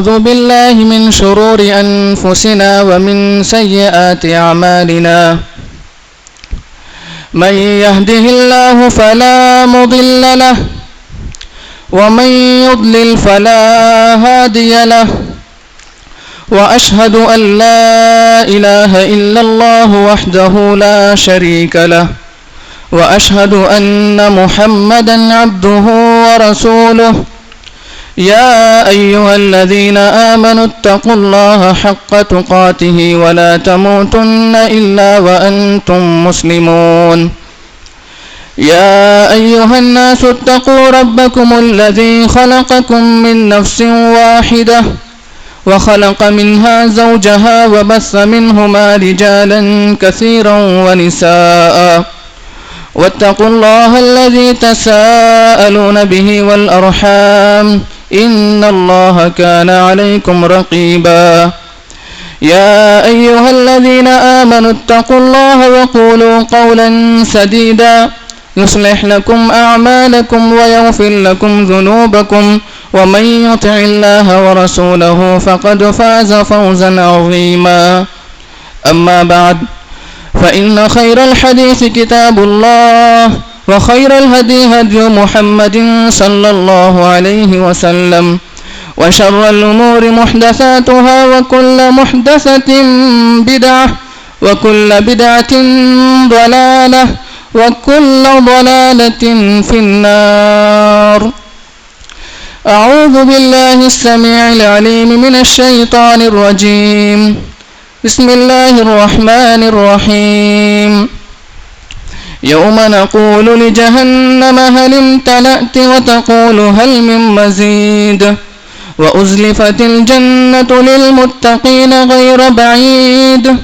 أعوذ بالله من شرور أنفسنا ومن سيئات أعمالنا من يهده الله فلا مضل له ومن يضلل فلا هادي له وأشهد أن لا إله إلا الله وحده لا شريك له وأشهد أن محمدا عبده ورسوله يا أيها الذين آمنوا اتقوا الله حق تقاته ولا تموتن إلا وأنتم مسلمون يا أيها الناس اتقوا ربكم الذي خلقكم من نفس واحدة وخلق منها زوجها وبث منهما رجالا كثيرا ونساء واتقوا الله الذي تساءلون به والأرحام إن الله كان عليكم رقيبا يا أيها الذين آمنوا اتقوا الله وقولوا قولا سديدا يصلح لكم أعمالكم ويغفر لكم ذنوبكم ومن يطع الله ورسوله فقد فاز فوزا عظيما أما بعد فإن خير الحديث كتاب الله وخير الهدي هدي محمد صلى الله عليه وسلم وشر الأمور محدثاتها وكل محدثة بدعة وكل بدعة ضلالة وكل ضلالة في النار. أعوذ بالله السميع العليم من الشيطان الرجيم. بسم الله الرحمن الرحيم. يوم نقول لجهنم هل امتلأت وتقول هل من مزيد وأزلفت الجنة للمتقين غير بعيد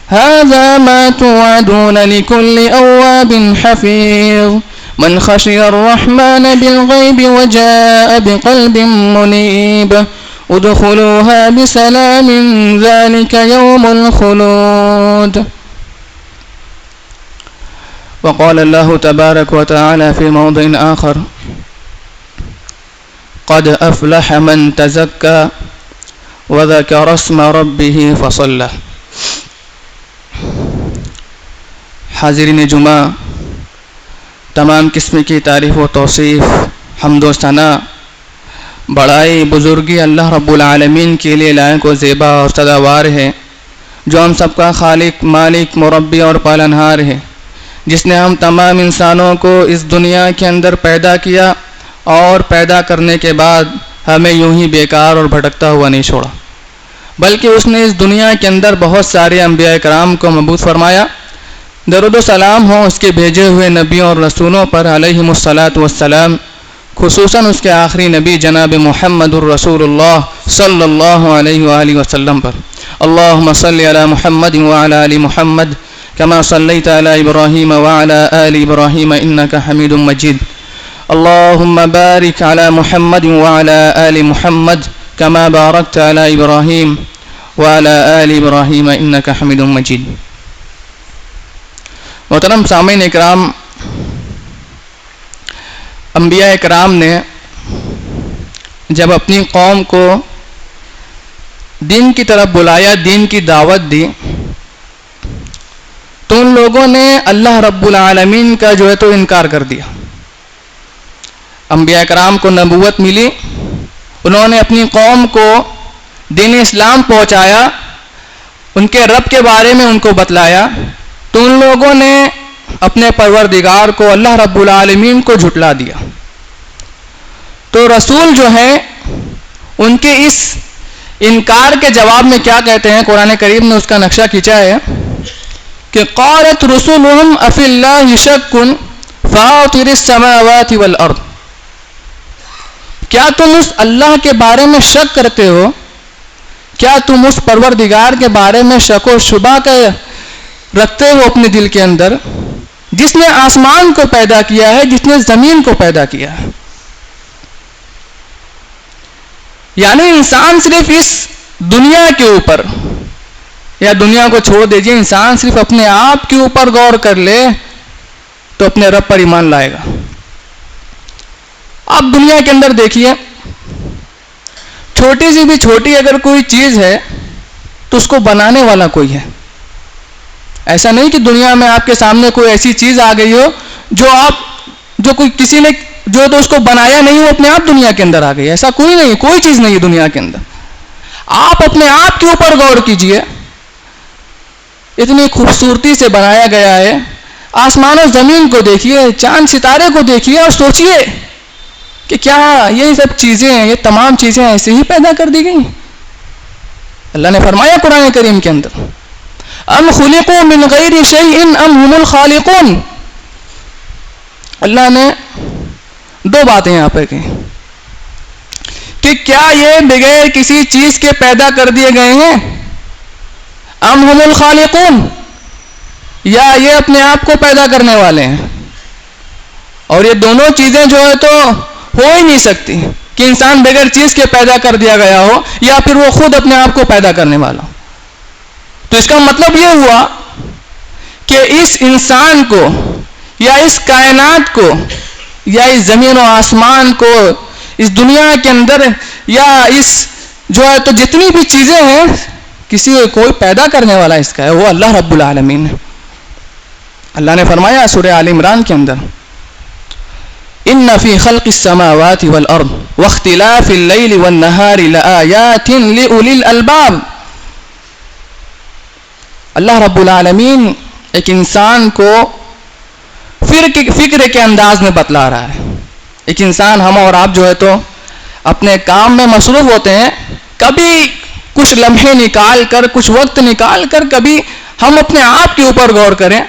هذا ما توعدون لكل أواب حفيظ من خشي الرحمن بالغيب وجاء بقلب منيب ادخلوها بسلام ذلك يوم الخلود. وقال الله تبارك وتعالى في موضع آخر قد أفلح من تزكى وذكر اسم ربه فصلى. حاضرین جمعہ، تمام قسم کی تعریف و توصیف، حمد و ثنا، بڑائی، بزرگی اللہ رب العالمین کے لیے لائق و زیبا اور سزاوار ہے، جو ہم سب کا خالق، مالک، مربی اور پالنہار ہے، جس نے ہم تمام انسانوں کو اس دنیا کے اندر پیدا کیا اور پیدا کرنے کے بعد ہمیں یوں ہی بیکار اور بھٹکتا ہوا نہیں چھوڑا، بلکہ اس نے اس دنیا کے اندر بہت سارے انبیاء کرام کو مبعوث فرمایا. درود و سلام ہو اس کے بھیجے ہوئے نبیوں اور رسولوں پر علیہم الصلاۃ والسلام، خصوصاً اس کے آخری نبی جناب محمد الرسول اللہ صلی اللہ علیہ وآلہ وسلم پر. اللہم صلی علی محمد وعلی آل محمد كما صليت على إبراهيم وعلى آل إبراهيم إنك حميد مجيد. اللهم بارك على محمد وعلى آل محمد كما باركت على إبراهيم وعلى آل إبراهيم إنك حميد مجيد. محترم سامعین اکرام، انبیاء اکرام نے جب اپنی قوم کو دین کی طرف بلایا، دین کی دعوت دی، تو ان لوگوں نے اللہ رب العالمین کا جو ہے تو انکار کر دیا. انبیاء کرام کو نبوت ملی، انہوں نے اپنی قوم کو دین اسلام پہنچایا، ان کے رب کے بارے میں ان کو بتلایا، تو ان لوگوں نے اپنے پروردگار کو، اللہ رب العالمین کو جھٹلا دیا. تو رسول جو ہے ان کے اس انکار کے جواب میں کیا کہتے ہیں؟ قرآن کریم نے اس کا نقشہ کھینچا ہے کہ قالت رسلهم افی اللہ شک فاطر السماوات والارض. کیا تم اس اللہ کے بارے میں شک کرتے ہو؟ کیا تم اس پروردگار کے بارے میں شک و شبہ رکھتے ہو اپنے دل کے اندر، جس نے آسمان کو پیدا کیا ہے، جس نے زمین کو پیدا کیا ہے؟ یعنی انسان صرف اس دنیا کے اوپر، یا دنیا کو چھوڑ دیجئے، انسان صرف اپنے آپ کے اوپر غور کر لے تو اپنے رب پر ایمان لائے گا. آپ دنیا کے اندر دیکھیے چھوٹی سی بھی چھوٹی اگر کوئی چیز ہے تو اس کو بنانے والا کوئی ہے. ایسا نہیں کہ دنیا میں آپ کے سامنے کوئی ایسی چیز آ گئی ہو جو کوئی کسی نے جو تو اس کو بنایا نہیں ہو، اپنے آپ دنیا کے اندر آ گئی. ایسا کوئی نہیں، کوئی چیز نہیں ہے دنیا کے اندر. آپ اپنے آپ کے اوپر غور کیجئے، اتنی خوبصورتی سے بنایا گیا ہے. آسمان و زمین کو دیکھیے، چاند ستارے کو دیکھیے اور سوچئے کہ کیا یہ سب چیزیں، یہ تمام چیزیں ایسے ہی پیدا کر دی گئی؟ اللہ نے فرمایا قرآن کریم کے اندر، ام خلقوا من غیر شیء ام هم الخالقون. اللہ نے دو باتیں یہاں پہ کہیں کہ کیا یہ بغیر کسی چیز کے پیدا کر دیے گئے ہیں، ام هم الخالقون، یا یہ اپنے آپ کو پیدا کرنے والے ہیں. اور یہ دونوں چیزیں جو ہے تو ہو ہی نہیں سکتی کہ انسان بغیر چیز کے پیدا کر دیا گیا ہو یا پھر وہ خود اپنے آپ کو پیدا کرنے والا ہو. تو اس کا مطلب یہ ہوا کہ اس انسان کو یا اس کائنات کو یا اس زمین و آسمان کو، اس دنیا کے اندر یا اس جو ہے تو جتنی بھی چیزیں ہیں، کسی کوئی پیدا کرنے والا اس کا ہے، وہ اللہ رب العالمین ہے. اللہ نے فرمایا سورہ آل عمران کے اندر، ان فی خلق السماوات والارض واختلاف اللیل والنہار لآیات لأولی الالباب. اللہ رب العالمین ایک انسان کو فکر کے انداز میں بتلا رہا ہے. ایک انسان، ہم اور آپ جو ہے تو اپنے کام میں مصروف ہوتے ہیں، کبھی کچھ لمحے نکال کر، کچھ وقت نکال کر کبھی ہم اپنے آپ کے اوپر غور کریں،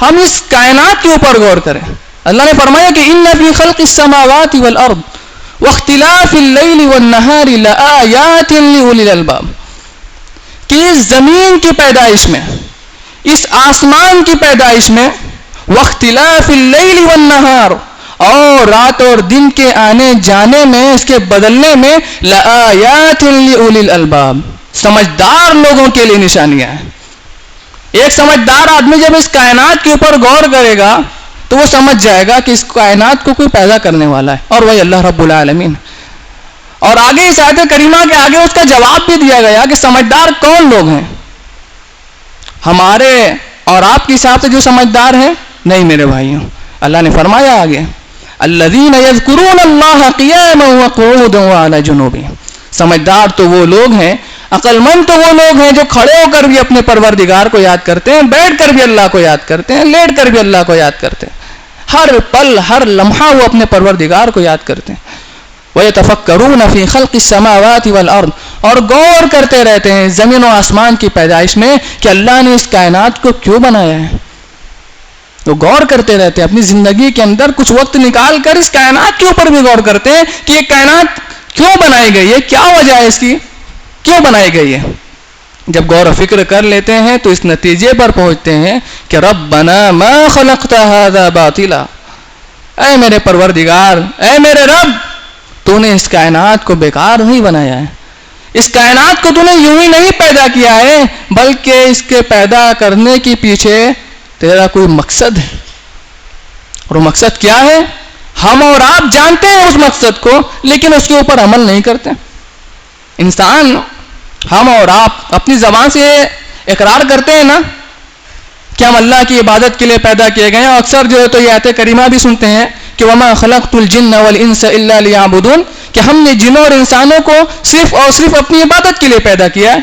ہم اس کائنات کے اوپر غور کریں. اللہ نے فرمایا کہ ان فی خلق السماوات والارض واختلاف اللیل والنہار لآیات لأولی الالباب، کہ اس زمین کی پیدائش میں، اس آسمان کی پیدائش میں، واختلاف اللیل والنہار، اور رات اور دن کے آنے جانے میں، اس کے بدلنے میں، لآیات لأولی الالباب، سمجھدار لوگوں کے لیے نشانیاں ہیں. ایک سمجھدار آدمی جب اس کائنات کے اوپر غور کرے گا تو وہ سمجھ جائے گا کہ اس کائنات کو کوئی پیدا کرنے والا ہے، اور وہی اللہ رب العالمین. اور آگے اس آیت کریمہ کے آگے اس کا جواب بھی دیا گیا کہ سمجھدار کون لوگ ہیں. ہمارے اور آپ کے حساب سے جو سمجھدار ہیں نہیں میرے بھائیوں. اللہ نے فرمایا آگے، الذین یذکرون اللہ قیاما وقعودا وعلی جنوبہم. سمجھدار تو وہ لوگ ہیں، عقل مند تو وہ لوگ ہیں جو کھڑے ہو کر بھی اپنے پروردگار کو یاد کرتے ہیں، بیٹھ کر بھی اللہ کو یاد کرتے ہیں، لیٹ کر بھی اللہ کو یاد کرتے ہیں، ہر پل ہر لمحہ وہ اپنے پروردگار کو یاد کرتے ہیں. وَيَتَفَكَّرُونَ فِي خَلْقِ السَّمَاوَاتِ وَالْأَرْضِ، اور غور کرتے رہتے ہیں زمین و آسمان کی پیدائش میں کہ اللہ نے اس کائنات کو کیوں بنایا ہے. تو غور کرتے رہتے ہیں اپنی زندگی کے اندر، کچھ وقت نکال کر اس کائنات کے اوپر بھی غور کرتے ہیں کہ یہ کائنات کیوں بنائی گئی ہے، کیا وجہ ہے اس کی، کیوں بنائی گئی ہے. جب غور و فکر کر لیتے ہیں تو اس نتیجے پر پہنچتے ہیں کہ ربنا ما خلقت هذا باطلا، اے میرے پروردگار، اے میرے رب، تو نے اس کائنات کو بیکار نہیں بنایا ہے. اس کائنات کو تو نے یوں ہی نہیں پیدا کیا ہے، بلکہ اس کے پیدا کرنے کے پیچھے تیرا کوئی مقصد ہے. اور وہ مقصد کیا ہے ہم اور آپ جانتے ہیں اس مقصد کو، لیکن اس کے اوپر عمل نہیں کرتے. انسان، ہم اور آپ اپنی زبان سے اقرار کرتے ہیں نا کہ ہم اللہ کی عبادت کے لیے پیدا کیے گئے ہیں. اکثر جو ہے تو یہ آیت کریمہ بھی سنتے ہیں کہ وَمَا خَلَقْتُ الْجِنَّ وَالْإِنسَ إِلَّا لِيَعْبُدُونَ، کہ ہم نے جنوں اور انسانوں کو صرف اور صرف اپنی عبادت کے لیے پیدا کیا ہے.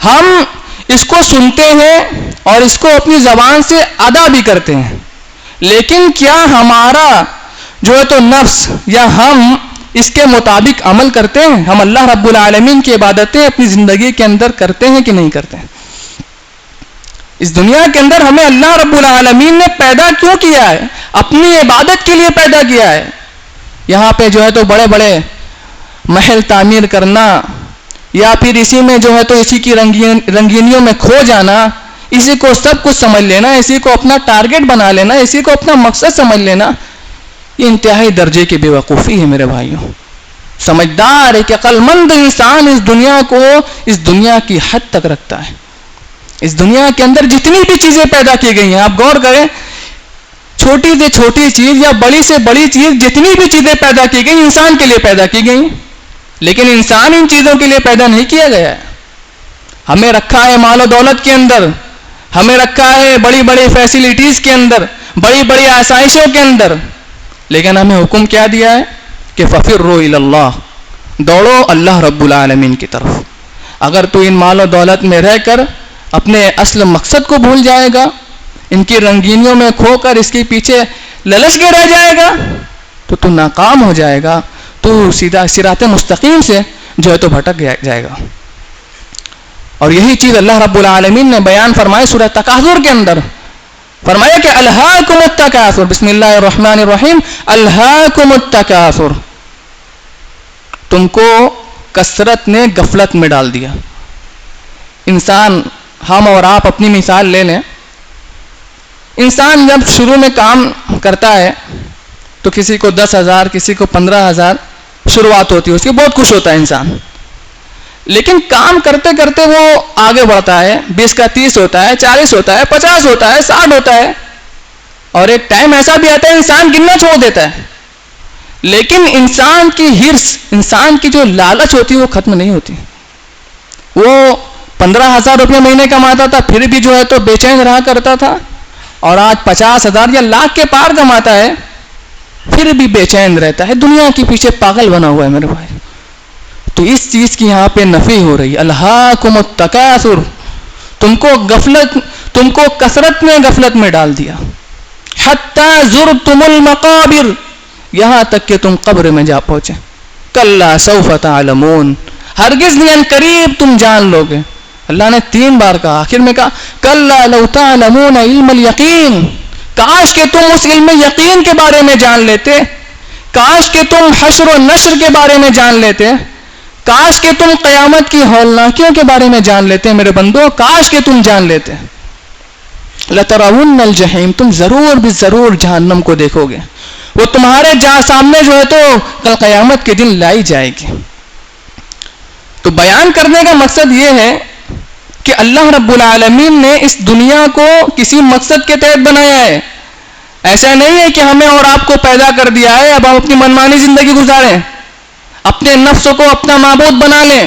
ہم اس کو سنتے ہیں اور اس کو اپنی زبان سے ادا بھی کرتے ہیں، لیکن کیا ہمارا جو ہے تو نفس یا ہم اس کے مطابق عمل کرتے ہیں؟ ہم اللہ رب العالمین کی عبادتیں اپنی زندگی کے اندر کرتے ہیں کہ نہیں کرتے ہیں؟ اس دنیا کے اندر ہمیں اللہ رب العالمین نے پیدا کیوں کیا ہے؟ اپنی عبادت کے لیے پیدا کیا ہے. یہاں پہ جو ہے تو بڑے بڑے محل تعمیر کرنا، یا پھر اسی میں جو ہے تو اسی کی رنگینیوں میں کھو جانا، اسی کو سب کچھ سمجھ لینا، اسی کو اپنا ٹارگٹ بنا لینا، اسی کو اپنا مقصد سمجھ لینا، یہ انتہائی درجے کی بے وقوفی ہے میرے بھائیوں. سمجھدار ایک عقل مند انسان اس دنیا کو اس دنیا کی حد تک رکھتا ہے. اس دنیا کے اندر جتنی بھی چیزیں پیدا کی گئی ہیں، آپ غور کریں، چھوٹی سے چھوٹی چیز یا بڑی سے بڑی چیز، جتنی بھی چیزیں پیدا کی گئی انسان کے لیے پیدا کی گئی. لیکن انسان ان چیزوں کے لیے پیدا نہیں کیا گیا ہے. ہمیں رکھا ہے مال و دولت کے اندر، ہمیں رکھا ہے بڑی بڑی فیسلٹیز کے اندر، بڑی بڑی آسائشوں کے اندر، لیکن ہمیں حکم کیا دیا ہے کہ ففروا الی اللہ، دوڑو اللہ رب العالمین کی طرف. اگر تو ان مال و دولت میں رہ کر اپنے اصل مقصد کو بھول جائے گا، ان کی رنگینیوں میں کھو کر اس کے پیچھے للچ کے رہ جائے گا، تو ناکام ہو جائے گا، تو سیدھا صراط مستقیم سے جو ہے تو بھٹک جائے گا. اور یہی چیز اللہ رب العالمین نے بیان فرمائی سورہ تکاثر کے اندر. فرمایا کہ الہاکم التکاثر، بسم اللہ الرحمن الرحیم، الہاکم التکاثر، تم کو کثرت نے غفلت میں ڈال دیا. انسان، ہم اور آپ اپنی مثال لے لیں. انسان جب شروع میں کام کرتا ہے تو کسی کو 10,000 کسی کو 15,000 شروعات ہوتی ہے، اس کی بہت خوش ہوتا ہے انسان. لیکن کام کرتے کرتے وہ آگے بڑھتا ہے، 20 کا 30 ہوتا ہے، 40 ہوتا ہے، 50 ہوتا ہے، 60 ہوتا ہے، اور ایک ٹائم ایسا بھی آتا ہے انسان گننا چھوڑ دیتا ہے. لیکن انسان کی ہرس، انسان کی جو لالچ ہوتی ہے وہ ختم نہیں ہوتی. وہ 15,000 روپے مہینے کماتا تھا پھر بھی جو ہے تو بے چین رہا کرتا تھا، اور آج 50,000 یا لاکھ کے پار کماتا ہے پھر بھی بے چین رہتا ہے، دنیا کے پیچھے پاگل بنا ہوا ہے میرے بھائی. تو اس چیز کی یہاں پہ نفی ہو رہی ہے، الہاکم التکاثر، تم کو کثرت میں غفلت میں ڈال دیا. حتی زرتم المقابر، یہاں تک کہ تم قبر میں جا پہنچے. کلا سوف تعلمون، ہرگز نہیں، ان قریب تم جان لو گے. اللہ نے 3 بار کہا، آخر میں کہا کلا لو تعلمون علم الیقین، کاش کہ تم اس علم یقین کے بارے میں جان لیتے، کاش کہ تم حشر و نشر کے بارے میں جان لیتے، کاش کہ تم قیامت کی ہولناکیوں کے بارے میں جان لیتے. میرے بندو، کاش کہ تم جان لیتے. لترون الجحیم، تم ضرور بھی ضرور جہنم کو دیکھو گے، وہ تمہارے سامنے جو ہے تو کل قیامت کے دن لائی جائے گی. تو بیان کرنے کا مقصد یہ ہے کہ اللہ رب العالمین نے اس دنیا کو کسی مقصد کے تحت بنایا ہے. ایسا نہیں ہے کہ ہمیں اور آپ کو پیدا کر دیا ہے اب ہم اپنی منمانی زندگی گزاریں، اپنے نفس کو اپنا معبود بنا لیں.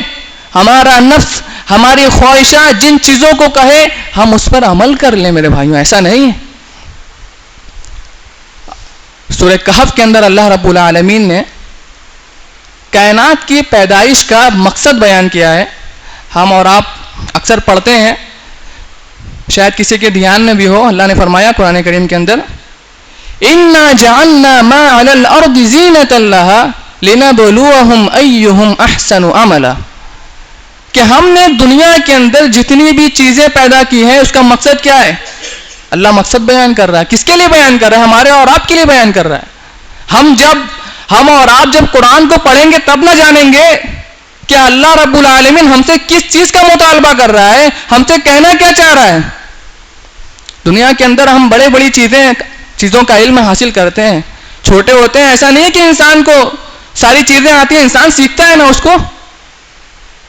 ہمارا نفس، ہماری خواہشات جن چیزوں کو کہے ہم اس پر عمل کر لیں. میرے بھائیوں، ایسا نہیں ہے. سورہ کہف کے اندر اللہ رب العالمین نے کائنات کی پیدائش کا مقصد بیان کیا ہے. ہم اور آپ اکثر پڑھتے ہیں، شاید کسی کے دھیان میں بھی ہو. اللہ نے فرمایا قرآن کریم کے اندر، اِنَّا جَعَلْنَا مَا عَلَى الْأَرْضِ زِينَةً لَهَا لِنَبْلُوَهُمْ أَيُّهُمْ أَحْسَنُ عَمَلًا، کہ ہم نے دنیا کے اندر جتنی بھی چیزیں پیدا کی ہیں اس کا مقصد کیا ہے؟ اللہ مقصد بیان کر رہا ہے. کس کے لیے بیان کر رہا ہے؟ ہمارے اور آپ کے لیے بیان کر رہا ہے. ہم اور آپ جب قرآن کو پڑھیں گے تب نہ جانیں گے کہ اللہ رب العالمین ہم سے کس چیز کا مطالبہ کر رہا ہے، ہم سے کہنا کیا چاہ رہا ہے. دنیا کے اندر ہم بڑے بڑی چیزوں کا علم حاصل کرتے ہیں، چھوٹے ہوتے ہیں. ایسا نہیں ہے کہ انسان کو ساری چیزیں آتی ہیں، انسان سیکھتا ہے نا اس کو.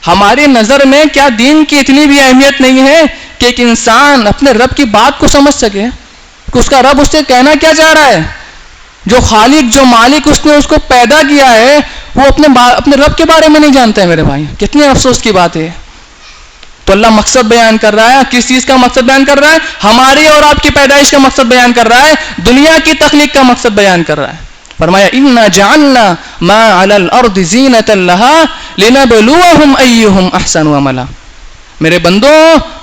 ہماری نظر میں کیا دین کی اتنی بھی اہمیت نہیں ہے کہ ایک انسان اپنے رب کی بات کو سمجھ سکے کہ اس کا رب اس سے کہنا کیا چاہ رہا ہے. جو خالق، جو مالک اس نے اس کو پیدا کیا ہے، وہ اپنے رب کے بارے میں نہیں جانتا ہے. میرے بھائی، کتنے افسوس کی بات ہے. تو اللہ مقصد بیان کر رہا ہے. کس چیز کا مقصد بیان کر رہا ہے؟ ہماری اور آپ کی پیدائش کا مقصد بیان کر رہا ہے، دنیا کی تخلیق کا مقصد بیان کر رہا ہے. فرمایا اِنَّا جَعَلْنَا مَا عَلَى الْأَرْضِ زِينَةً لَهَا لِنَبْلُوَهُمْ أَيُّهُمْ أَحْسَنُ عَمَلًا. میرے بندو،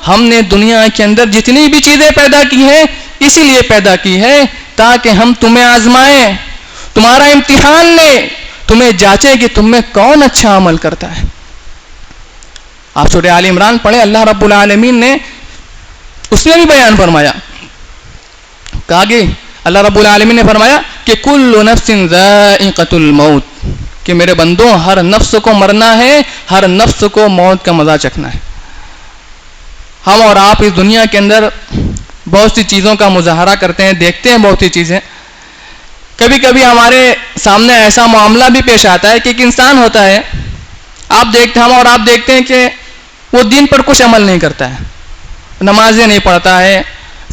ہم نے دنیا کے اندر جتنی بھی چیزیں پیدا کی ہیں اسی لیے پیدا کی ہے تاکہ ہم تمہیں آزمائیں، تمہارا امتحان لیں، تمہیں جانچے کہ تم میں کون اچھا عمل کرتا ہے. آپ سورہ آل عمران پڑھیں، اللہ رب العالمین نے اس میں بھی بیان فرمایا. کہا کہ اللہ رب العالمین نے فرمایا کہ کل نفس ذائقۃ الموت، کہ میرے بندوں ہر نفس کو مرنا ہے، ہر نفس کو موت کا مزہ چکھنا ہے. ہم اور آپ اس دنیا کے اندر بہت سی چیزوں کا مظاہرہ کرتے ہیں، دیکھتے ہیں بہت سی چیزیں. کبھی کبھی ہمارے سامنے ایسا معاملہ بھی پیش آتا ہے کہ ایک انسان ہوتا ہے، ہم اور آپ دیکھتے ہیں کہ وہ دین پر کچھ عمل نہیں کرتا ہے، نمازیں نہیں پڑھتا ہے،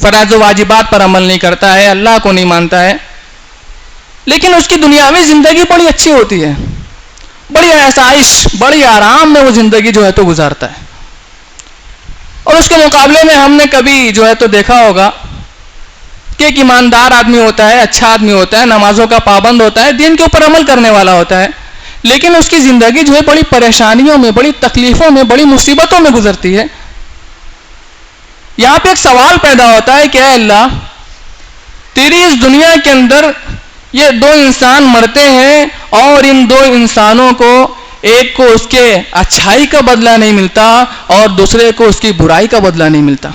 فرائض و واجبات پر عمل نہیں کرتا ہے، اللہ کو نہیں مانتا ہے، لیکن اس کی دنیاوی زندگی بڑی اچھی ہوتی ہے. بڑی آسائش بڑی آرام میں وہ زندگی جو ہے تو گزارتا ہے. اور اس کے مقابلے میں ہم نے کبھی جو ہے تو دیکھا ہوگا کہ ایک ایماندار آدمی ہوتا ہے, اچھا آدمی ہوتا ہے, نمازوں کا پابند ہوتا ہے, دین کے اوپر عمل کرنے والا ہوتا ہے, لیکن اس کی زندگی جو ہے بڑی پریشانیوں میں, بڑی تکلیفوں میں, بڑی مصیبتوں میں گزرتی ہے. یہاں پہ ایک سوال پیدا ہوتا ہے کہ اے اللہ, تیری اس دنیا کے اندر یہ دو انسان مرتے ہیں اور ان دو انسانوں کو ایک کو اس کے اچھائی کا بدلہ نہیں ملتا اور دوسرے کو اس کی برائی کا بدلہ نہیں ملتا.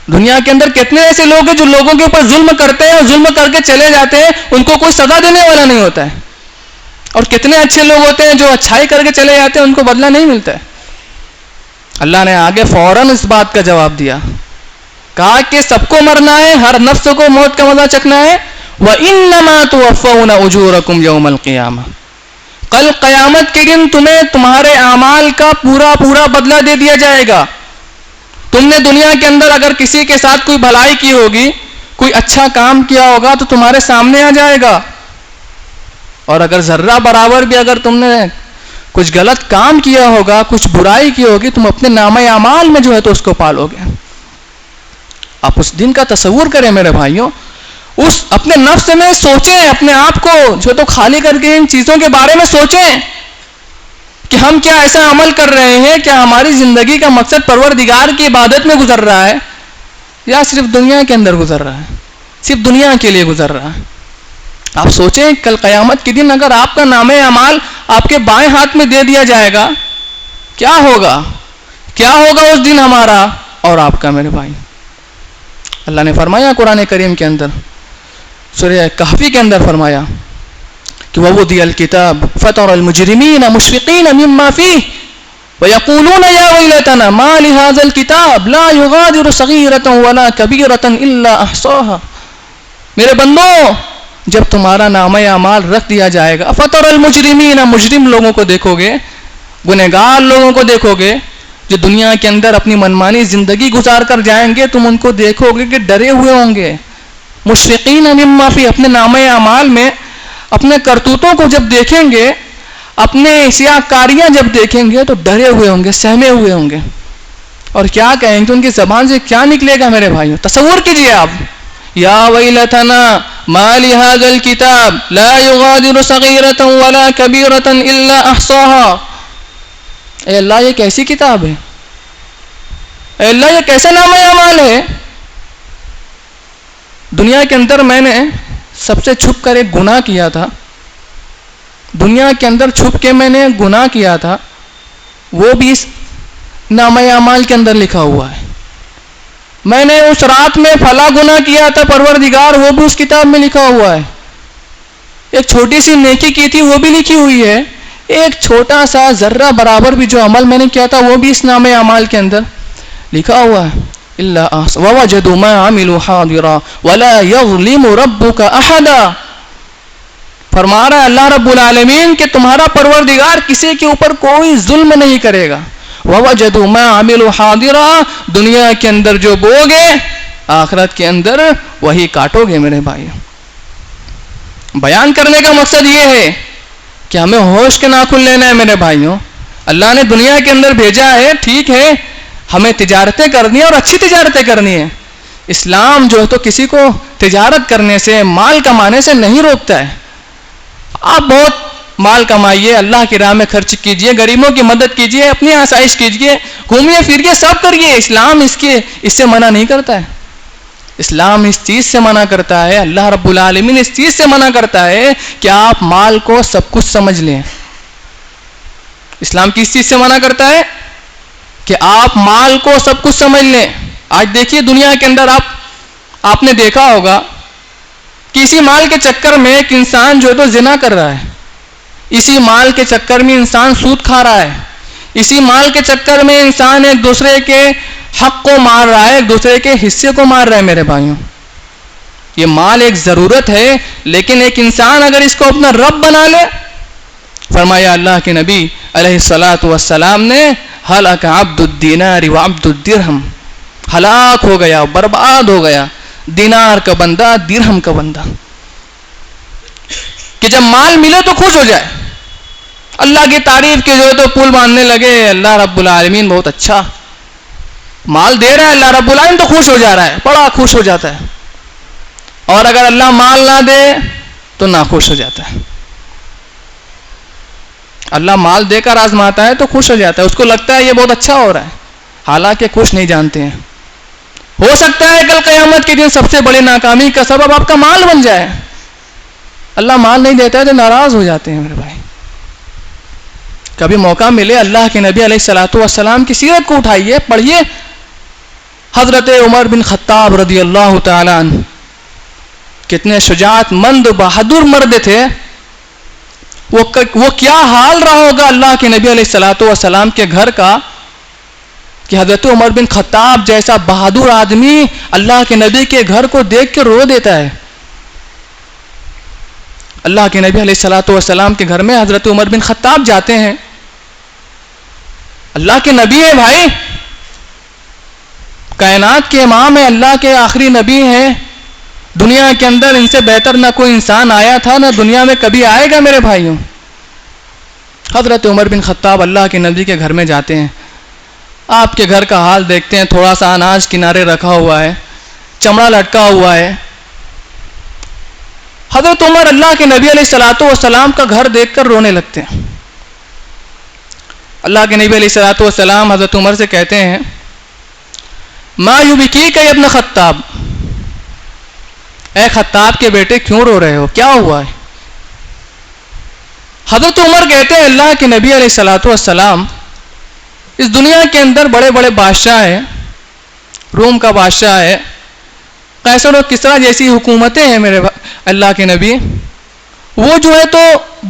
دنیا کے اندر کتنے ایسے لوگ ہیں جو لوگوں کے اوپر ظلم کرتے ہیں اور ظلم کر کے چلے جاتے ہیں, ان کو کوئی سزا دینے والا نہیں ہوتا ہے. اور کتنے اچھے لوگ ہوتے ہیں جو اچھائی کر کے چلے جاتے ہیں, ان کو بدلہ نہیں ملتا ہے. اللہ نے آگے فوراً اس بات کا جواب دیا, کہا کہ سب کو مرنا ہے, ہر نفس کو موت کا مزہ چکھنا ہے. وَإِنَّمَا تُوَفَّوْنَ أُجُورَكُمْ يَوْمَ الْقِيَامَةِ, کل قیامت کے دن تمہیں تمہارے اعمال کا پورا پورا بدلہ دے دیا جائے گا. تم نے دنیا کے اندر اگر کسی کے ساتھ کوئی بھلائی کی ہوگی, کوئی اچھا کام کیا ہوگا تو تمہارے سامنے آ جائے گا, اور اگر ذرہ برابر بھی اگر تم نے کچھ غلط کام کیا ہوگا, کچھ برائی کی ہوگی, تم اپنے نامہ اعمال میں جو ہے تو اس کو پالو گے. آپ اس دن کا تصور کریں میرے بھائیوں, اس اپنے نفس میں سوچیں, اپنے آپ کو جو تو خالی کر کے ان چیزوں کے بارے میں سوچیں کہ ہم کیا ایسا عمل کر رہے ہیں, کیا ہماری زندگی کا مقصد پروردگار کی عبادت میں گزر رہا ہے یا صرف دنیا کے اندر گزر رہا ہے, صرف دنیا کے لیے گزر رہا ہے. آپ سوچیں کل قیامت کے دن اگر آپ کا نامہ اعمال آپ کے بائیں ہاتھ میں دے دیا جائے گا, کیا ہوگا, کیا ہوگا اس دن ہمارا اور آپ کا میرے بھائی. اللہ نے فرمایا قرآن کریم کے اندر, سورہ کہفی کے اندر فرمایا کہ وَوُضِعَ الْكِتَابُ فَتَرَى الْمُجْرِمِينَ مُشْفِقِينَ مِمَّا فِيهِ وَيَقُولُونَ يَا وَيْلَتَنَا مَا لِهَذَا الْكِتَابِ لَا يُغَادِرُ صَغِيرَةً وَلَا كَبِيرَةً إِلَّا أَحْصَاهَا. میرے بندو, جب تمہارا نامہ اعمال رکھ دیا جائے گا, فَتَرَى الْمُجْرِمِينَ, مجرم لوگوں کو دیکھو گے, گنہگار لوگوں کو دیکھو گے, جو دنیا کے اندر اپنی منمانی زندگی گزار کر جائیں گے, تم ان کو دیکھو گے کہ ڈرے ہوئے ہوں گے. مشفقین مما فی, اپنے نامہ اعمال میں اپنے کرتوتوں کو جب دیکھیں گے, اپنے سیاہ کاریاں جب دیکھیں گے تو ڈرے ہوئے ہوں گے, سہمے ہوئے ہوں گے. اور کیا کہیں گے, ان کی زبان سے کیا نکلے گا میرے بھائیوں, تصور کیجئے آپ, یا ویلتنا ما لہذا الکتاب لا یغادر صغیرۃ ولا کبیرۃ الا احصاها. اے اللہ یہ کیسی کتاب ہے, اے اللہ یہ کیسا نامہ اعمال ہے. دنیا کے اندر میں نے سب سے چھپ کر ایک گناہ کیا تھا, دنیا کے اندر چھپ کے میں نے گناہ کیا تھا, وہ بھی اس نامہ اعمال کے اندر لکھا ہوا ہے. میں نے اس رات میں فلاں گناہ کیا تھا پروردگار, وہ بھی اس کتاب میں لکھا ہوا ہے. ایک چھوٹی سی نیکی کی تھی, وہ بھی لکھی ہوئی ہے. ایک چھوٹا سا ذرہ برابر بھی جو عمل میں نے کیا تھا وہ بھی اس نامہ اعمال کے اندر لکھا ہوا ہے. وَوَجَدُوا مَا عَمِلُوا حَاضِرًا وَلَا يَظْلِمُ رَبُّكَ أَحَدًا. فرما رہا ہے اللہ رب العالمین کہ تمہارا پروردگار کسی کے اوپر کوئی ظلم نہیں کرے گا. وَوَجَدُوا مَا عَمِلُوا حَاضِرًا, دنیا کے اندر جو بوگے آخرت کے اندر وہی کاٹو گے میرے بھائی. بیان کرنے کا مقصد یہ ہے کہ ہمیں ہوش کے ناخن لینا ہے میرے بھائیوں. اللہ نے دنیا کے اندر بھیجا ہے, ٹھیک ہے, ہمیں تجارتیں کرنی ہے اور اچھی تجارتیں کرنی ہے. اسلام جو ہے تو کسی کو تجارت کرنے سے, مال کمانے سے نہیں روکتا ہے. آپ بہت مال کمائیے, اللہ کی راہ میں خرچ کیجئے, غریبوں کی مدد کیجئے, اپنی آسائش کیجئے, گھومیے پھریے, سب کریے. اسلام اس سے منع نہیں کرتا ہے. اسلام اس چیز سے منع کرتا ہے, اللہ رب العالمین اس چیز سے منع کرتا ہے کہ آپ مال کو سب کچھ سمجھ لیں. اسلام کس چیز سے منع کرتا ہے کہ آپ مال کو سب کچھ سمجھ لیں. آج دیکھیے دنیا کے اندر آپ نے دیکھا ہوگا کہ اسی مال کے چکر میں ایک انسان جو ہے تو زنا کر رہا ہے, اسی مال کے چکر میں انسان سود کھا رہا ہے, اسی مال کے چکر میں انسان ایک دوسرے کے حق کو مار رہا ہے, ایک دوسرے کے حصے کو مار رہا ہے. میرے بھائیوں, یہ مال ایک ضرورت ہے, لیکن ایک انسان اگر اس کو اپنا رب بنا لے, فرمایا اللہ کے نبی علیہ الصلاۃ والسلام نے, ہلاک عبد الدینار وعبد الدرہم, ہلاک ہو گیا, برباد ہو گیا دینار کا بندہ, درہم کا بندہ. کہ جب مال ملے تو خوش ہو جائے, اللہ کی تعریف کے جو ہے تو پل باندھنے لگے. اللہ رب العالمین بہت اچھا مال دے رہا ہے, اللہ رب العالمین تو خوش ہو جا رہا ہے, بڑا خوش ہو جاتا ہے. اور اگر اللہ مال نہ دے تو ناخوش ہو جاتا ہے. اللہ مال دے کر آزماتا ہے تو خوش ہو جاتا ہے, اس کو لگتا ہے یہ بہت اچھا ہو رہا ہے, حالانکہ خوش نہیں جانتے ہیں. ہو سکتا ہے کل قیامت کے دن سب سے بڑی ناکامی کا سبب آپ کا مال بن جائے. اللہ مال نہیں دیتا ہے تو ناراض ہو جاتے ہیں میرے بھائی. کبھی موقع ملے اللہ کے نبی علیہ الصلوۃ والسلام کی سیرت کو اٹھائیے, پڑھیے. حضرت عمر بن خطاب رضی اللہ تعالی عنہ کتنے شجاعت مند بہادر مرد تھے. وہ کیا حال رہا ہوگا اللہ کے نبی علیہ الصلوۃ والسلام کے گھر کا کہ حضرت عمر بن خطاب جیسا بہادر آدمی اللہ کے نبی کے گھر کو دیکھ کے رو دیتا ہے. اللہ کے نبی علیہ الصلوۃ والسلام کے گھر میں حضرت عمر بن خطاب جاتے ہیں. اللہ کے نبی ہے بھائی, کائنات کے امام ہیں, اللہ کے آخری نبی ہیں. دنیا کے اندر ان سے بہتر نہ کوئی انسان آیا تھا نہ دنیا میں کبھی آئے گا میرے بھائیوں. حضرت عمر بن خطاب اللہ کے نبی کے گھر میں جاتے ہیں. آپ کے گھر کا حال دیکھتے ہیں, تھوڑا سا اناج کنارے رکھا ہوا ہے, چمڑا لٹکا ہوا ہے. حضرت عمر اللہ کے نبی علیہ الصلوۃ والسلام کا گھر دیکھ کر رونے لگتے ہیں. اللہ کے نبی علیہ الصلوۃ والسلام حضرت عمر سے کہتے ہیں ما یبکیک یا ابن خطاب, اے خطاب کے بیٹے کیوں رو رہے ہو, کیا ہوا ہے؟ حضرت عمر کہتے ہیں اللہ کے نبی علیہ الصلوۃ والسلام اس دنیا کے اندر بڑے بڑے بادشاہ ہیں, روم کا بادشاہ ہے, قیصر و کسریٰ جیسی حکومتیں ہیں میرے اللہ کے نبی. وہ جو ہے تو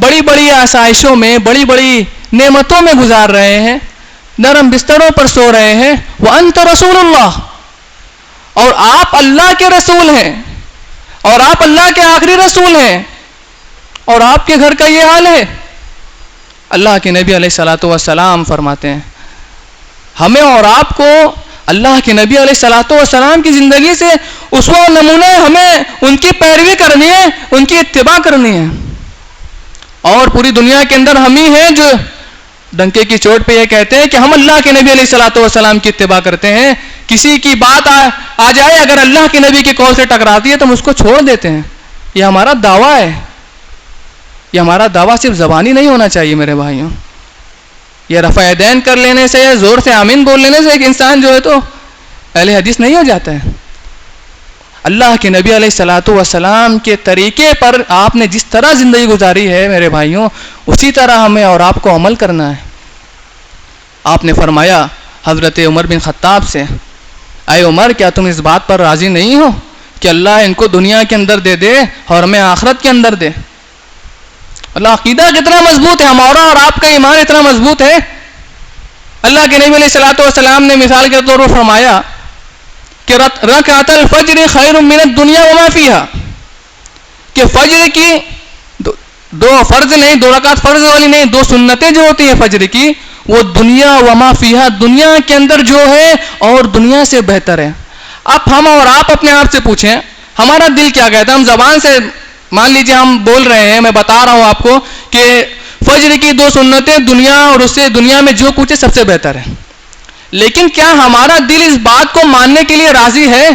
بڑی بڑی آسائشوں میں بڑی بڑی نعمتوں میں گزار رہے ہیں, نرم بستروں پر سو رہے ہیں. وانت رسول اللہ, اور آپ اللہ کے رسول ہیں, اور آپ اللہ کے آخری رسول ہیں, اور آپ کے گھر کا یہ حال ہے. اللہ کے نبی علیہ الصلوۃ والسلام فرماتے ہیں ہمیں اور آپ کو اللہ کے نبی علیہ الصلوۃ والسلام کی زندگی سے اسوہ و نمونہ, ہمیں ان کی پیروی کرنی ہے, ان کی اتباع کرنی ہے. اور پوری دنیا کے اندر ہم ہی ہیں جو ڈنکے کی چوٹ پہ یہ کہتے ہیں کہ ہم اللہ کے نبی علیہ الصلوۃ والسلام کی اتباع کرتے ہیں. کسی کی بات آ جائے اگر اللہ کے نبی کے قول سے ٹکراتی ہے تو ہم اس کو چھوڑ دیتے ہیں. یہ ہمارا دعویٰ ہے. یہ ہمارا دعویٰ صرف زبانی نہیں ہونا چاہیے میرے بھائیوں. یہ رفع یدین کر لینے سے یا زور سے آمین بول لینے سے ایک انسان جو ہے تو اہل حدیث نہیں ہو جاتا ہے. اللہ کے نبی علیہ الصلوۃ والسلام کے طریقے پر آپ نے جس طرح زندگی گزاری ہے میرے بھائیوں, اسی طرح ہمیں اور آپ کو عمل کرنا ہے. آپ نے فرمایا حضرت عمر بن خطاب سے, اے عمر کیا تم اس بات پر راضی نہیں ہو کہ اللہ ان کو دنیا کے اندر دے دے اور ہمیں آخرت کے اندر دے؟ اللہ عقیدہ کتنا مضبوط ہے, ہمارا اور آپ کا ایمان اتنا مضبوط ہے. اللہ کے نبی علیہ الصلوۃ والسلام نے مثال کے طور پر فرمایا کہ رکعت الفجر خیر من الدنیا وما فیہا, کہ فجر کی دو فرض نہیں, 2 رکعت فرض والی نہیں, 2 سنتیں جو ہوتی ہیں فجر کی, وہ دنیا وما فیہا, دنیا کے اندر جو ہے اور دنیا سے بہتر ہے. اب ہم اور آپ اپنے آپ سے پوچھیں ہمارا دل کیا کہتا ہے. ہم زبان سے مان لیجئے ہم بول رہے ہیں, میں بتا رہا ہوں آپ کو کہ فجر کی 2 سنتیں دنیا اور اس سے دنیا میں جو کچھ ہے سب سے بہتر ہے, لیکن کیا ہمارا دل اس بات کو ماننے کے لیے راضی ہے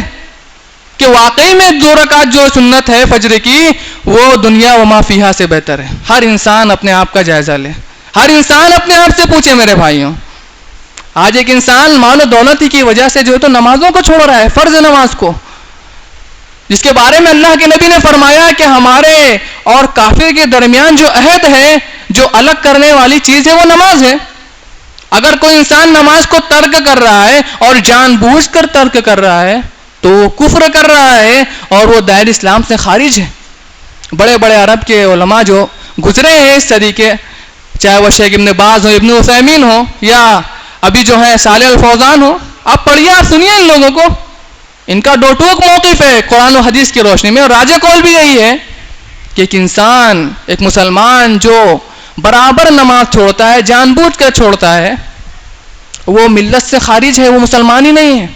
کہ واقعی میں 2 رکعت جو سنت ہے فجر کی وہ دنیا وما فیہا سے بہتر ہے؟ ہر انسان اپنے آپ کا جائزہ لے, ہر انسان اپنے آپ سے پوچھے میرے بھائیوں. آج ایک انسان مال و دولت کی وجہ سے جو ہے تو نمازوں کو چھوڑ رہا ہے, فرض نماز کو, جس کے بارے میں اللہ کے نبی نے فرمایا کہ ہمارے اور کافر کے درمیان جو عہد ہے, جو الگ کرنے والی چیز ہے, وہ نماز ہے. اگر کوئی انسان نماز کو ترک کر رہا ہے اور جان بوجھ کر ترک کر رہا ہے تو وہ کفر کر رہا ہے اور وہ دائرہ اسلام سے خارج ہے. بڑے بڑے عرب کے علماء جو گزرے ہیں اس طریقے, چاہے وہ شیخ ابن باز ہو, ابن عثیمین ہو, یا ابھی جو ہے صالح الفوزان ہو, آپ پڑھیے, آپ سنیے ان لوگوں کو. ان کا 2 ٹوک موقف ہے قرآن و حدیث کی روشنی میں, اور راجہ قول بھی یہی ہے کہ ایک انسان, ایک مسلمان جو برابر نماز چھوڑتا ہے, جان بوجھ کر چھوڑتا ہے, وہ ملت سے خارج ہے, وہ مسلمان ہی نہیں ہے.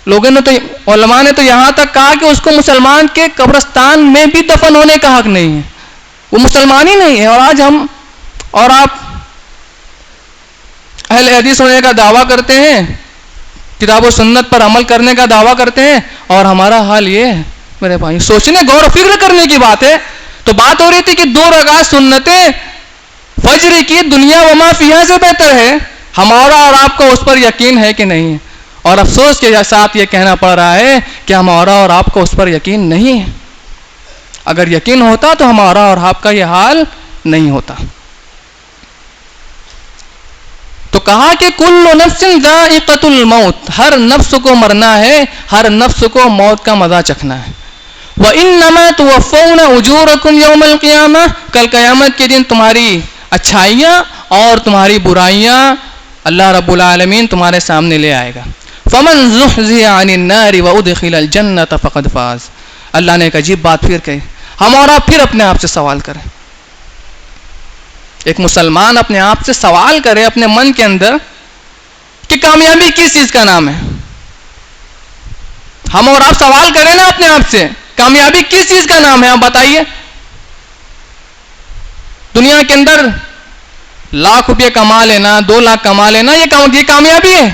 لوگوں نے تو, علماء نے تو یہاں تک کہا کہ اس کو مسلمان کے قبرستان میں بھی دفن ہونے کا حق نہیں ہے, وہ مسلمان ہی نہیں ہے. اور آج ہم اور آپ اہل حدیث ہونے کا دعویٰ کرتے ہیں، کتاب و سنت پر عمل کرنے کا دعویٰ کرتے ہیں، اور ہمارا حال یہ ہے میرے بھائی. سوچنے، غور و فکر کرنے کی بات ہے. تو بات ہو رہی تھی کہ 2 رکعت سنتیں فجر کی دنیا وما فیہا سے بہتر ہے. ہمارا اور آپ کو اس پر یقین ہے کہ نہیں؟ اور افسوس کے ساتھ یہ کہنا پڑ رہا ہے کہ ہمارا اور آپ کو اس پر یقین نہیں ہے. اگر یقین ہوتا تو ہمارا اور آپ کا یہ حال نہیں ہوتا. تو کہا کہ کل نفس ذائقۃ الموت، ہر نفس کو مرنا ہے، ہر نفس کو موت کا مزہ چکھنا ہے. وَإِنَّمَا تُوَفَّوْنَ أُجُورَكُمْ يَوْمَ الْقِيَامَةِ، کل قیامت کے دن تمہاری اچھائیاں اور تمہاری برائیاں اللہ رب العالمین تمہارے سامنے لے آئے گا. فَمَنْ زُحْزِحَ عَنِ النَّارِ وَأُدْخِلَ الْجَنَّةَ فَقَدْ فَازَ. اللہ نے ایک عجیب بات پھر کہی. ہم اور آپ پھر اپنے آپ سے سوال کریں. ایک مسلمان اپنے آپ سے سوال کرے اپنے من کے اندر کہ کامیابی کس چیز کا نام ہے. ہم اور آپ سوال کریں نا اپنے آپ سے، کامیابی کس چیز کا نام ہے؟ آپ بتائیے. دنیا کے اندر 1,00,000 روپے کما لینا، 2 لاکھ کما لینا، یہ کامیابی ہے؟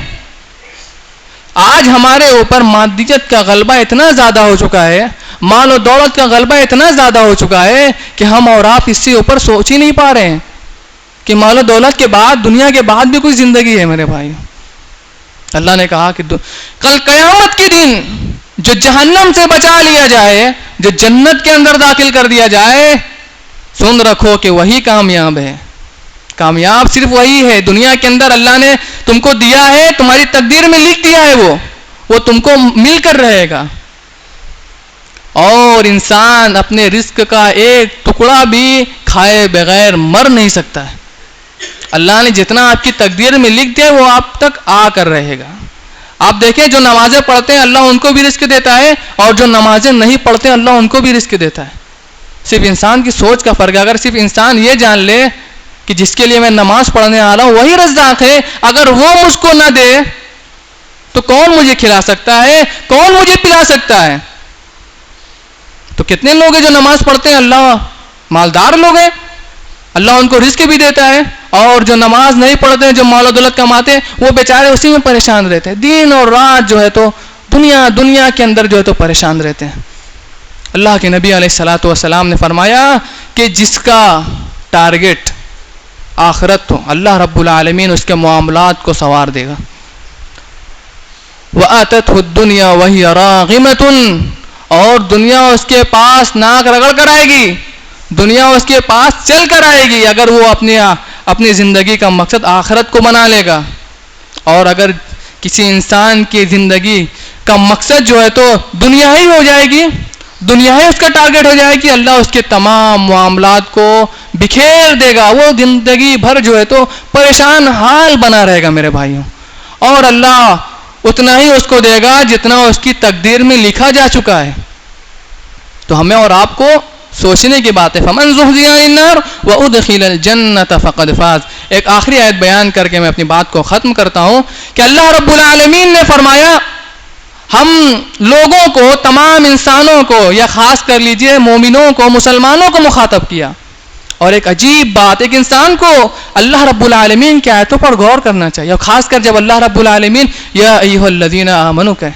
آج ہمارے اوپر مادیت کا غلبہ اتنا زیادہ ہو چکا ہے، مال و دولت کا غلبہ اتنا زیادہ ہو چکا ہے کہ ہم اور آپ اس سے اوپر سوچ ہی نہیں پا رہے ہیں کہ مال و دولت کے بعد، دنیا کے بعد بھی کوئی زندگی ہے میرے بھائی. اللہ نے کہا کہ کل قیامت کے دن جو جہنم سے بچا لیا جائے، جو جنت کے اندر داخل کر دیا جائے، سن رکھو کہ وہی کامیاب ہے. کامیاب صرف وہی ہے. دنیا کے اندر اللہ نے تم کو دیا ہے، تمہاری تقدیر میں لکھ دیا ہے، وہ تم کو مل کر رہے گا. اور انسان اپنے رزق کا ایک ٹکڑا بھی کھائے بغیر مر نہیں سکتا ہے. اللہ نے جتنا آپ کی تقدیر میں لکھ دیا وہ آپ تک آ کر رہے گا. آپ دیکھیں جو نمازیں پڑھتے ہیں اللہ ان کو بھی رزق دیتا ہے، اور جو نمازیں نہیں پڑھتے اللہ ان کو بھی رزق دیتا ہے. صرف انسان کی سوچ کا فرق ہے. اگر صرف انسان یہ جان لے کہ جس کے لیے میں نماز پڑھنے آ رہا ہوں وہی رزاق ہے، اگر وہ مجھ کو نہ دے تو کون مجھے کھلا سکتا ہے، کون مجھے پلا سکتا ہے؟ تو کتنے لوگ ہیں جو نماز پڑھتے ہیں، اللہ مالدار لوگ ہیں، اللہ ان کو رزق بھی دیتا ہے، اور جو نماز نہیں پڑھتے ہیں، جو مال و دولت کماتے ہیں، وہ بیچارے اسی میں پریشان رہتے ہیں. دن اور رات جو ہے تو دنیا کے اندر جو ہے تو پریشان رہتے ہیں. اللہ کے نبی علیہ الصلوۃ والسلام نے فرمایا کہ جس کا ٹارگٹ آخرت ہو، اللہ رب العالمین اس کے معاملات کو سنوار دے گا. وَآتَتْهُ الدُّنْيَا وَهِيَ رَاغِمَةٌ، اور دنیا اس کے پاس ناک رگڑ کر آئے گی، دنیا اس کے پاس چل کر آئے گی اگر وہ اپنی زندگی کا مقصد آخرت کو بنا لے گا. اور اگر کسی انسان کی زندگی کا مقصد جو ہے تو دنیا ہی ہو جائے گی، دنیا ہی اس کا ٹارگٹ ہو جائے گی، اللہ اس کے تمام معاملات کو بکھیر دے گا. وہ زندگی بھر جو ہے تو پریشان حال بنا رہے گا میرے بھائیوں. اور اللہ اتنا ہی اس کو دے گا جتنا اس کی تقدیر میں لکھا جا چکا ہے. تو ہمیں اور آپ کو سوچنے کی بات ہے. فمن زحزح عن النار وادخل الجنۃ فقد فاز. ایک آخری آیت بیان کر کے میں اپنی بات کو ختم کرتا ہوں کہ اللہ رب العالمین نے فرمایا ہم لوگوں کو، تمام انسانوں کو، یا خاص کر لیجئے مومنوں کو، مسلمانوں کو مخاطب کیا. اور ایک عجیب بات، ایک انسان کو اللہ رب العالمین کی آیتوں پر غور کرنا چاہیے، اور خاص کر جب اللہ رب العالمین یا ایھا الذین آمنوا کہے،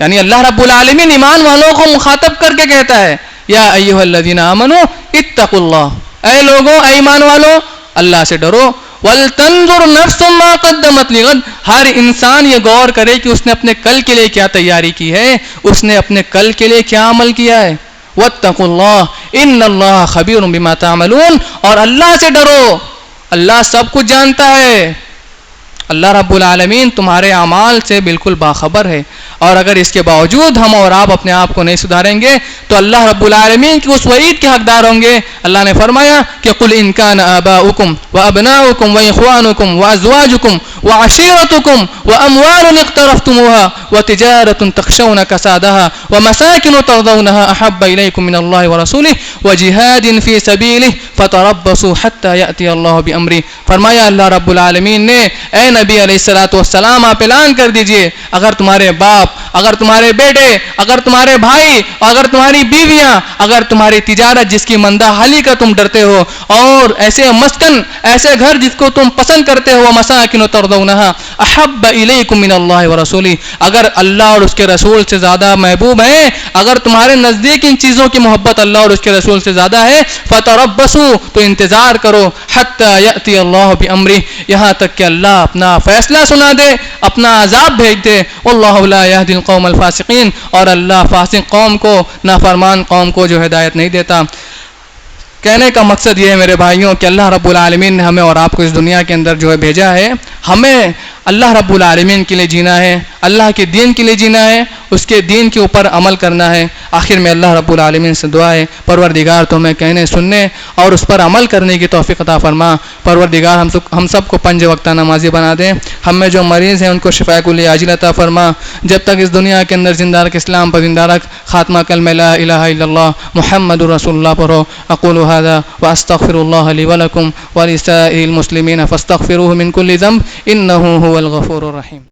یعنی اللہ رب العالمین ایمان والوں کو مخاطب کر کے کہتا ہے یا ایھا الذین آمنوا اتقوا اللہ، اے لوگوں، اے ایمان والو، اللہ سے ڈرو. وَلْتَنْظُرْ نَفْسٌ مَا قَدَّمَتْ لِغَدٍ، ہر انسان یہ غور کرے کہ اس نے اپنے کل کے لیے کیا تیاری کی ہے، اس نے اپنے کل کے لیے کیا عمل کیا ہے. وَاتَّقُوا اللَّهَ إِنَّ اللَّهَ خَبِيرٌ بِمَا تَعْمَلُونَ، اور اللہ سے ڈرو، اللہ سب کچھ جانتا ہے. اللہ رب العالمین تمہارے اعمال سے بالکل باخبر ہے. اور اگر اس کے باوجود ہم اور آپ اپنے آپ کو نہیں سدھاریں گے تو اللہ رب العالمین کی اس وعید کے حقدار ہوں گے. اللہ نے فرمایا کہ قل ان کان آباؤکم وابناؤکم واخوانکم وازواجکم وعشیرتکم واموال اقترفتموها وتجارة تخشون کسادها ومساکن ترضونها احب الیکم من اللہ ورسولہ وجہاد فی سبیلہ فتربصوا حتی یأتی اللہ بامرہ. فرمایا اللہ رب العالمین نے، اے نبی علیہ الصلوۃ والسلام آپ اعلان کر دیجئے اگر تمہارے باپ، اگر تمہارے بیٹے، اگر تمہارے بھائی، اگر تمہاری بیویاں، اگر تمہاری تجارت جس کی مندہ حالی کا تم ڈرتے ہو، اور ایسے مسکن، ایسے گھر جس کو تم پسند کرتے ہو، مساکن ترضونہا احب الیکم من اللہ ورسولہ، اگر اللہ اور اس کے رسول سے زیادہ محبوب ہیں، اگر تمہارے نزدیک ان چیزوں کی محبت اللہ اور اس کے رسول سے زیادہ ہے، فتربصوا، تو انتظار کرو، حتی یأتی اللہ بامرہ، یہاں تک کہ اللہ اپنا فیصلہ سنا دے، اپنا عذاب بھیج دے، واللہ لا یہدی القوم الفاسقین، اور اللہ فاسق قوم کو، نافرمان قوم کو جو ہدایت نہیں دیتا۔ کہنے کا مقصد یہ ہے میرے بھائیوں کہ اللہ رب العالمین نے ہمیں اور آپ کو اس دنیا کے اندر جو ہے بھیجا ہے، ہمیں اللہ رب العالمین کے لیے جینا ہے، اللہ کے دین کے لیے جینا ہے، اس کے دین کے اوپر عمل کرنا ہے۔ آخر میں اللہ رب العالمین سے دعا ہے، پروردگار تو ہمیں کہنے، سننے اور اس پر عمل کرنے کی توفیق عطا فرما۔ پروردگار ہم سب کو 5 وقتہ نمازی بنا دیں، ہم میں جو مریض ہیں ان کو شفاء کلی عاجل عطا فرما، جب تک اس دنیا کے اندر زندہ رکھ، اسلام پر زندہ رکھ، خاتمہ کلمہ لا الہ الا اللہ محمد رسول اللہ پڑھو۔ اقول هذا واستغفر الله لي ولكم ولسائر المسلمين فاستغفروه من كل ذنب انه هو الغفور الرحيم۔